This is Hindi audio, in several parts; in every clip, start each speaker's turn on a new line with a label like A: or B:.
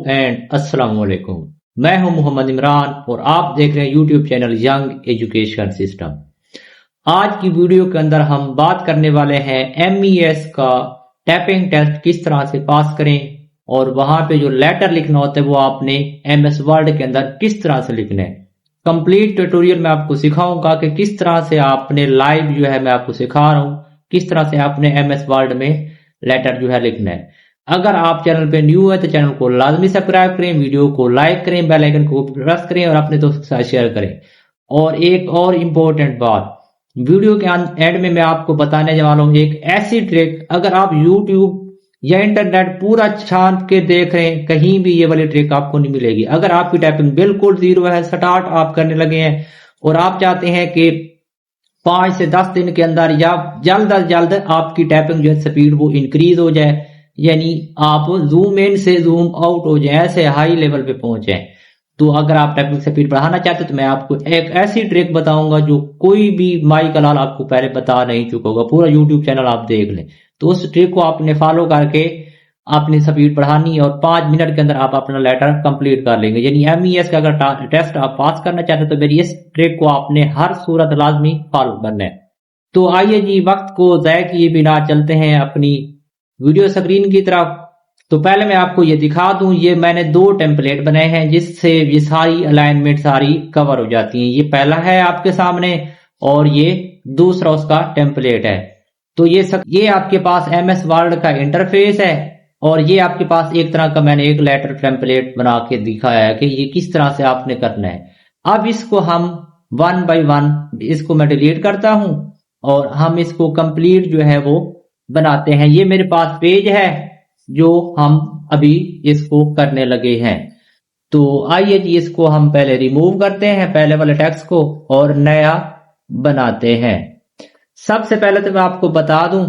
A: एंड अस्सलाम वालेकुम। मैं हूं मोहम्मद इमरान और आप देख रहे हैं YouTube channel young education system. आज की वीडियो के अंदर हम बात करने वाले हैं MES का टाइपिंग टेस्ट किस तरह से पास करें और वहां पे जो लेटर लिखना होता है वो आपने MS वर्ड के अंदर किस तरह से लिखना है। कंप्लीट ट्यूटोरियल में आपको सिखाऊंगा कि किस तरह से आपने लाइव जो है मैं आपको सिखा रहा हूं किस तरह से आपने MS वर्ड में लेटर जो है लिखना है। अगर आप चैनल पे न्यू है तो चैनल को लाजमी सब्सक्राइब करें, वीडियो को लाइक करें, बेल आइकन को प्रेस करें और अपने दोस्तों के साथ शेयर करें। और एक और इम्पोर्टेंट बात, वीडियो के एंड में मैं आपको बताने वाला हूं एक ऐसी ट्रिक, अगर आप यूट्यूब या इंटरनेट पूरा छान के देख रहे हैं कहीं भी ये वाली ट्रिक आपको नहीं मिलेगी। अगर आपकी टाइपिंग बिल्कुल जीरो है, स्टार्ट आप करने लगे हैं और आप चाहते हैं कि 5 से 10 दिन के अंदर या जल्द अज जल्द आपकी टाइपिंग जो है स्पीड वो इंक्रीज हो जाए, यानी आप जूम इन से जूम आउट हो जाए, ऐसे हाई लेवल पे पहुंचे, तो अगर आप टाइपिंग स्पीड बढ़ाना चाहते हैं तो मैं आपको एक ऐसी ट्रिक बताऊंगा जो कोई भी माई कलाल आपको पहले बता नहीं चुका होगा। पूरा यूट्यूब चैनल आप देख लें तो उस ट्रिक को आपने फॉलो करके अपनी स्पीड बढ़ानी और 5 मिनट के अंदर आप अपना लेटर कंप्लीट कर लेंगे। यानी MES का अगर टेस्ट आप पास करना चाहते हैं तो मेरी इस ट्रिक को आपने हर सूरत लाजमी फॉलो करना है। तो आइए जी, वक्त को ज़ाय किए बिना चलते हैं अपनी वीडियो स्क्रीन की तरफ। तो पहले मैं आपको ये दिखा दूं, ये मैंने 2 टेम्पलेट बनाए हैं जिससे ये सारी अलाइनमेंट सारी कवर हो जाती हैं। ये पहला है आपके सामने और ये दूसरा उसका टेम्पलेट है। तो ये आपके पास MS वर्ड का इंटरफेस है और ये आपके पास एक तरह का मैंने एक लेटर टेम्पलेट बना के दिखाया है कि ये किस तरह से आपने करना है। अब इसको हम 1 बाय 1 इसको मैं डिलीट करता हूं और हम इसको कंप्लीट जो है वो बनाते हैं। ये मेरे पास पेज है जो हम अभी इसको करने लगे हैं। तो आइए जी, इसको हम पहले रिमूव करते हैं पहले वाले टेक्स्ट को और नया बनाते हैं। सबसे पहले तो मैं आपको बता दूं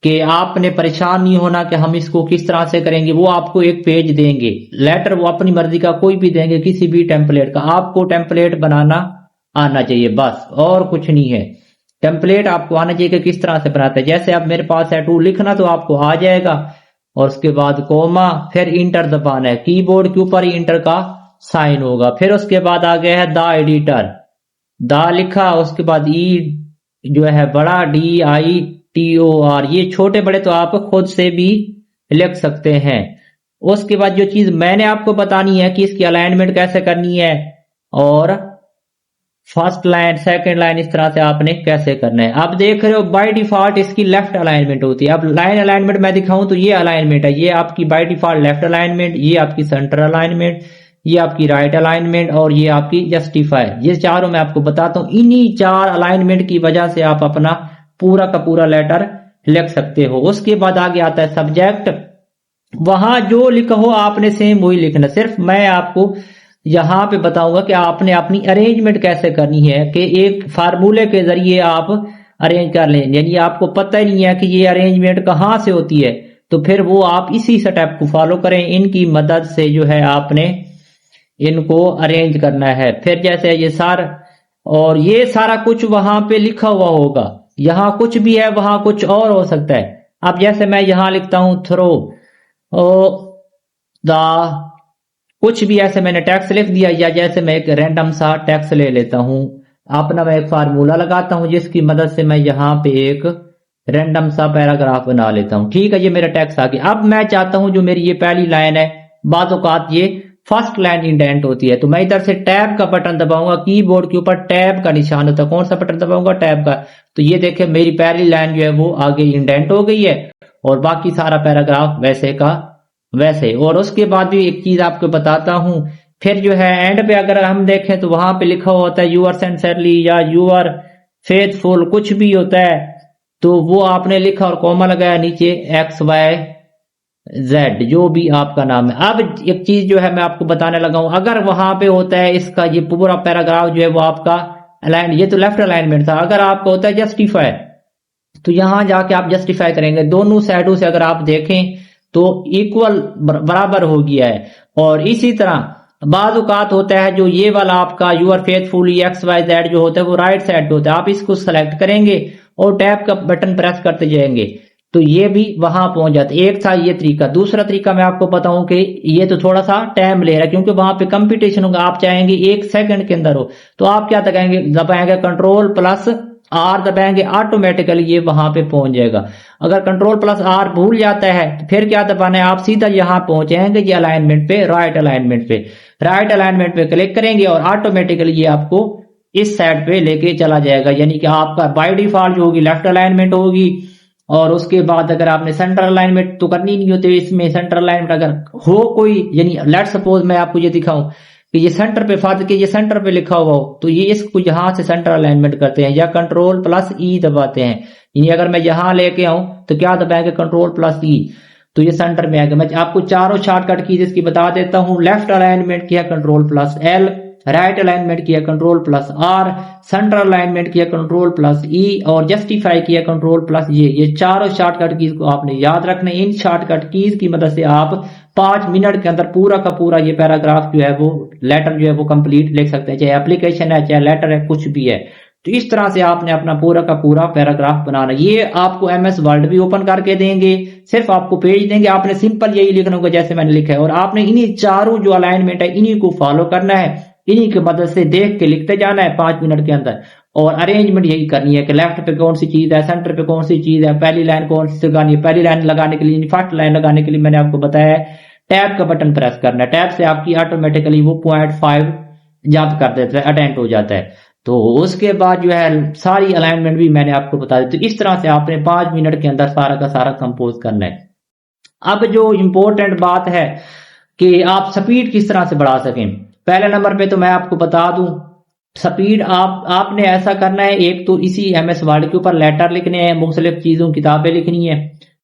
A: कि आपने परेशान नहीं होना कि हम इसको किस तरह से करेंगे। वो आपको एक पेज देंगे, लेटर वो अपनी मर्जी का कोई भी देंगे, किसी भी टेम्पलेट का। आपको टेम्पलेट बनाना आना चाहिए बस, और कुछ नहीं है। टेम्पलेट आपको आना चाहिए कि किस तरह से बनाते हैं। जैसे अब मेरे पास है टू लिखना तो आपको आ जाएगा और उसके बाद कोमा, फिर इंटर दबाना है। कीबोर्ड के ऊपर ही इंटर का साइन होगा। फिर उसके बाद आ गया है द एडिटर, द लिखा, उसके बाद ई जो है बड़ा DITOR, ये छोटे बड़े तो आप खुद से भी लिख सकते हैं। उसके बाद जो चीज मैंने आपको बतानी है कि इसकी अलाइनमेंट कैसे करनी है और फर्स्ट लाइन सेकंड लाइन इस तरह से आपने कैसे करना है। आप देख रहे हो बाय डिफॉल्ट इसकी लेफ्ट अलाइनमेंट होती है। अब लाइन अलाइनमेंट मैं दिखाऊं तो ये अलाइनमेंट है, ये आपकी बाय डिफॉल्ट लेफ्ट अलाइनमेंट, ये आपकी सेंटर अलाइनमेंट, ये आपकी राइट अलाइनमेंट और ये आपकी जस्टिफाई। ये चारों मैं आपको बताता हूं। इन्हीं 4 अलाइनमेंट की वजह से आप अपना पूरा का पूरा लेटर लिख सकते हो। उसके बाद आगे आता है सब्जेक्ट, वहां जो लिखा हो आपने सेम वही लिखना। सिर्फ मैं आपको यहां पे बताऊंगा कि आपने अपनी अरेंजमेंट कैसे करनी है, कि एक फार्मूले के जरिए आप अरेंज कर लें। यानी आपको पता ही नहीं है कि ये अरेंजमेंट कहां से होती है, तो फिर वो आप इसी स्टेप को फॉलो करें। इनकी मदद से जो है आपने इनको अरेंज करना है। फिर जैसे ये सार और ये सारा कुछ वहां पे लिखा हुआ होगा, यहां कुछ भी है वहां कुछ और हो सकता है। अब जैसे मैं यहां लिखता हूं थ्रो द कुछ भी, ऐसे मैंने टेक्स्ट लिख दिया, या जैसे मैं एक रैंडम सा टेक्स्ट ले लेता हूं, अपना मैं एक फार्मूला लगाता हूं जिसकी मदद से मैं यहां पे एक रैंडम सा पैराग्राफ बना लेता हूं। ठीक है, ये मेरा टेक्स्ट आ गया। अब मैं चाहता हूं जो मेरी ये पहली लाइन है, बात औकात ये फर्स्ट लाइन इंडेंट होती है, तो मैं इधर से टैब का बटन दबाऊंगा। कीबोर्ड के ऊपर टैब का निशान होता है, कौन सा बटन दबाऊंगा? टैब का। तो ये देखें मेरी पहली लाइन जो है वो आगे इंडेंट हो गई है और बाकी सारा पैराग्राफ वैसे का वैसे। और उसके बाद भी एक चीज आपको बताता हूं, फिर जो है एंड पे अगर हम देखें तो वहां पे लिखा होता है यूअर सिंसियरली या यूअर फेथफुल, कुछ भी होता है, तो वो आपने लिखा और कॉमा लगाया नीचे XYZ जो भी आपका नाम है। अब एक चीज जो है मैं आपको बताने लगा हूं, अगर वहां पे होता है इसका ये पूरा पैराग्राफ जो है वो आपका अलाइन, ये तो लेफ्ट अलाइनमेंट था। अगर आपका होता है जस्टिफाई तो यहां जाके आप जस्टिफाई करेंगे। दोनों साइडों से अगर आप देखें तो इक्वल बराबर हो गया है। और इसी तरह बाज़ औक़ात होता है जो ये वाला आपका यूअर फेथफुली XYZ जो होता है वो राइट साइड पे होता है। आप इसको सेलेक्ट करेंगे और टैब का बटन प्रेस करते जाएंगे तो ये भी वहां पहुंच जाते। एक था ये तरीका। दूसरा तरीका मैं आपको बताऊं कि ये तो थोड़ा सा टाइम ले रहा है, क्योंकि वहां पे कंपटीशन होगा। आप चाहेंगे 1 सेकंड के अंदर हो, तो आप क्या दबाएंगे कंट्रोल+R दबाएंगे, ऑटोमेटिकली ये वहां पे पहुंच जाएगा। अगर कंट्रोल+R भूल जाता है तो फिर क्या दबाना है, आप सीधा यहाँ पहुंचेंगे ये अलाइनमेंट पे, राइट अलाइनमेंट पे क्लिक करेंगे और ऑटोमेटिकली ये आपको इस साइड पे लेके चला जाएगा। यानी कि आपका बाय डिफॉल्ट जो होगी लेफ्ट अलाइनमेंट होगी, और उसके बाद अगर आपने सेंटर अलाइनमेंट तो करनी नहीं होती इसमें। सेंटर अलाइनमेंट अगर हो कोई, यानी लेट सपोज मैं आपको ये दिखाऊं कि ये सेंटर पे फाद के ये सेंटर पे लिखा हुआ हो, तो ये इसको यहां से सेंटर अलाइनमेंट करते हैं या कंट्रोल+E दबाते हैं। यानी अगर मैं यहां लेके आऊं तो क्या दबाएंगे, कंट्रोल+E, तो ये सेंटर में आएगा। मैं आपको चारों शॉर्टकट कीज इसकी बता देता हूं। लेफ्ट अलाइनमेंट किया कंट्रोल+L, राइट अलाइनमेंट किया कंट्रोल+R, सेंटर अलाइनमेंट किया कंट्रोल+E और जस्टिफाई किया कंट्रोल+J। ये चारों शॉर्टकट कीज को आपने याद रखना है। इन शॉर्टकट कीज की मदद से आप 5 मिनट के अंदर पूरा का पूरा ये पैराग्राफ जो है वो लेटर जो है वो कंप्लीट लिख सकते हैं, चाहे एप्लीकेशन है चाहे लेटर है कुछ भी है। तो इस तरह से आपने अपना पूरा का पूरा पैराग्राफ बनाना। ये आपको MS वर्ड भी ओपन करके देंगे, सिर्फ आपको पेज देंगे, आपने सिंपल यही लिखना होगा जैसे मैंने लिखा है, और आपने इन्हीं चारों जो अलाइनमेंट है इन्हीं को फॉलो करना है, इन्हीं की मदद से देख के लिखते जाना है 5 मिनट के अंदर। और अरेंजमेंट यही करनी है कि लेफ्ट पे कौन सी चीज है, सेंटर पे कौन सी चीज है, पहली लाइन कौन सी लगानी है। पहली लाइन लगाने के लिए, फर्स्ट लाइन लगाने के लिए मैंने आपको बताया टैब का बटन प्रेस करना है। टैब से आपकी ऑटोमेटिकली वो 0.5 जंप कर देता है, अटेंड हो जाता है। तो उसके बाद जो है सारी अलाइनमेंट भी मैंने आपको बता दी। तो इस तरह से आपने 5 मिनट के अंदर सारा का सारा कंपोज करना है। अब जो इंपॉर्टेंट बात है कि आप स्पीड किस तरह से बढ़ा सकें। पहले नंबर पे तो मैं आपको बता दूं, स्पीड आपने ऐसा करना है, एक तो इसी MS वर्ड के ऊपर लेटर लिखने हैं, मुख्तलिफ चीजों किताबें लिखनी है।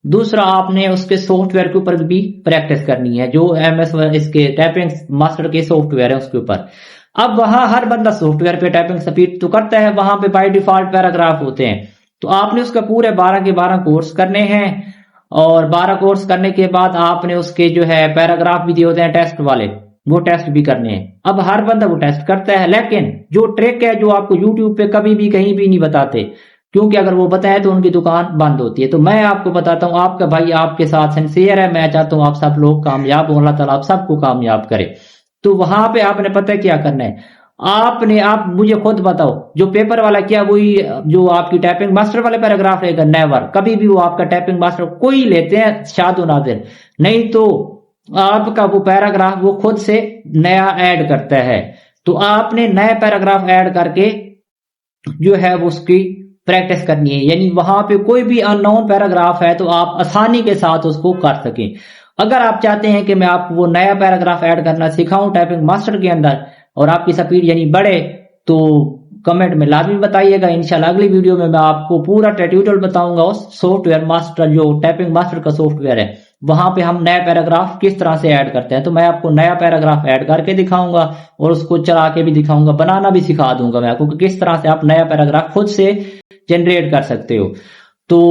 A: दूसरा आपने उसके सॉफ्टवेयर के ऊपर भी प्रैक्टिस करनी है, जो MS इसके टाइपिंग मास्टर के सॉफ्टवेयर है उसके ऊपर। अब वहां हर बंदा सॉफ्टवेयर पे टाइपिंग स्पीड तो करता है, वहां पे बाय डिफॉल्ट पैराग्राफ होते हैं। तो आपने उसका पूरे 12 के 12 कोर्स करने हैं, और 12 कोर्स करने के बाद आपने उसके जो है पैराग्राफ भी दिए होते हैं टेस्ट वाले, वो टेस्ट भी करने हैं। अब हर बंदा वो टेस्ट करता है, लेकिन जो ट्रिक है जो आपको यूट्यूब पे कभी भी कहीं भी नहीं बताते, क्योंकि अगर वो बताए तो उनकी दुकान बंद होती है। तो मैं आपको बताता हूँ, आपका भाई आपके साथ सिंसियर है, मैं चाहता हूँ आप सब लोग कामयाब हो, अल्लाह ताला आप सबको कामयाब करे। तो वहां पे आपने पता है क्या करना है, आप मुझे खुद बताओ, जो पेपर वाला क्या वही जो आपकी टाइपिंग मास्टर वाले पैराग्राफ रहेगा, नेवर कभी भी वो आपका टाइपिंग मास्टर कोई लेते हैं शादो नादिर, नहीं तो आपका वो पैराग्राफ वो खुद से नया ऐड करता है। तो आपने नया पैराग्राफ ऐड करके जो है वो उसकी प्रैक्टिस करनी है। यानी वहां पे कोई भी अननोन पैराग्राफ है तो आप आसानी के साथ उसको कर सकें। अगर आप चाहते हैं कि मैं आपको वो नया पैराग्राफ ऐड करना सिखाऊं टाइपिंग मास्टर के अंदर और आपकी स्पीड यानी बढ़े, तो कमेंट में लाजमी बताइएगा। इंशाल्लाह अगली वीडियो में मैं आपको पूरा ट्यूटोरियल बताऊंगा उस सॉफ्टवेयर मास्टर जो टाइपिंग मास्टर का सॉफ्टवेयर है, वहां पे हम नया पैराग्राफ किस तरह से ऐड करते हैं। तो मैं आपको नया पैराग्राफ ऐड करके दिखाऊंगा और उसको चला के भी दिखाऊंगा, बनाना भी सिखा दूंगा मैं आपको कि किस तरह से आप नया पैराग्राफ खुद से जनरेट कर सकते हो। तो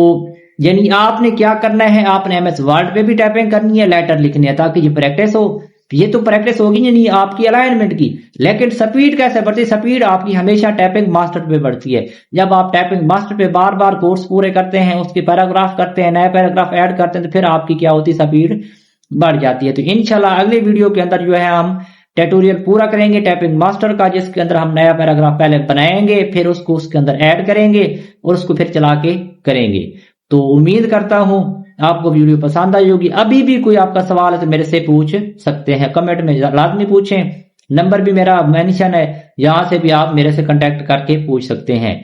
A: यानी आपने क्या करना है, आपने MS वर्ड पे भी टाइपिंग करनी है, लेटर लिखनी है, ताकि ये प्रैक्टिस हो। ये तो प्रैक्टिस होगी नहीं आपकी अलाइनमेंट की, लेकिन स्पीड कैसे बढ़ती है, स्पीड आपकी हमेशा टाइपिंग मास्टर पे बढ़ती है। जब आप टाइपिंग मास्टर पे बार बार कोर्स पूरे करते हैं, उसके पैराग्राफ करते हैं, नया पैराग्राफ ऐड करते हैं, तो फिर आपकी क्या होती है, स्पीड बढ़ जाती है। तो इंशाल्लाह अगले वीडियो के अंदर जो है हम ट्यूटोरियल पूरा करेंगे टाइपिंग मास्टर का, जिसके अंदर हम नया पैराग्राफ पहले बनाएंगे, फिर उसको उसके अंदर ऐड करेंगे और उसको फिर चला के करेंगे। तो उम्मीद करता हूं आपको वीडियो पसंद आई होगी। अभी भी कोई आपका सवाल है तो मेरे से पूछ सकते हैं, कमेंट में लाजमी पूछें। नंबर भी मेरा मेंशन है, यहां से भी आप मेरे से कांटेक्ट करके पूछ सकते हैं।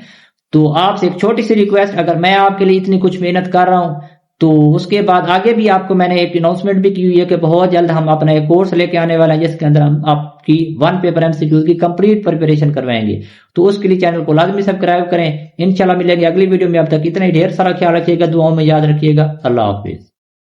A: तो आपसे एक छोटी सी रिक्वेस्ट, अगर मैं आपके लिए इतनी कुछ मेहनत कर रहा हूं तो उसके बाद आगे भी आपको मैंने एक अनाउंसमेंट भी की हुई है कि बहुत जल्द हम अपना एक कोर्स लेके आने वाले हैं, जिसके अंदर हम आपकी 1 पेपर MCQ की कंप्लीट प्रिपरेशन करवाएंगे। तो उसके लिए चैनल को लाजमी सब्सक्राइब करें। इंशाल्लाह मिलेंगे अगली वीडियो में। अब तक इतना ही, ढेर सारा ख्याल रखिएगा, दुआओं में याद रखिएगा। अल्लाह हाफिज।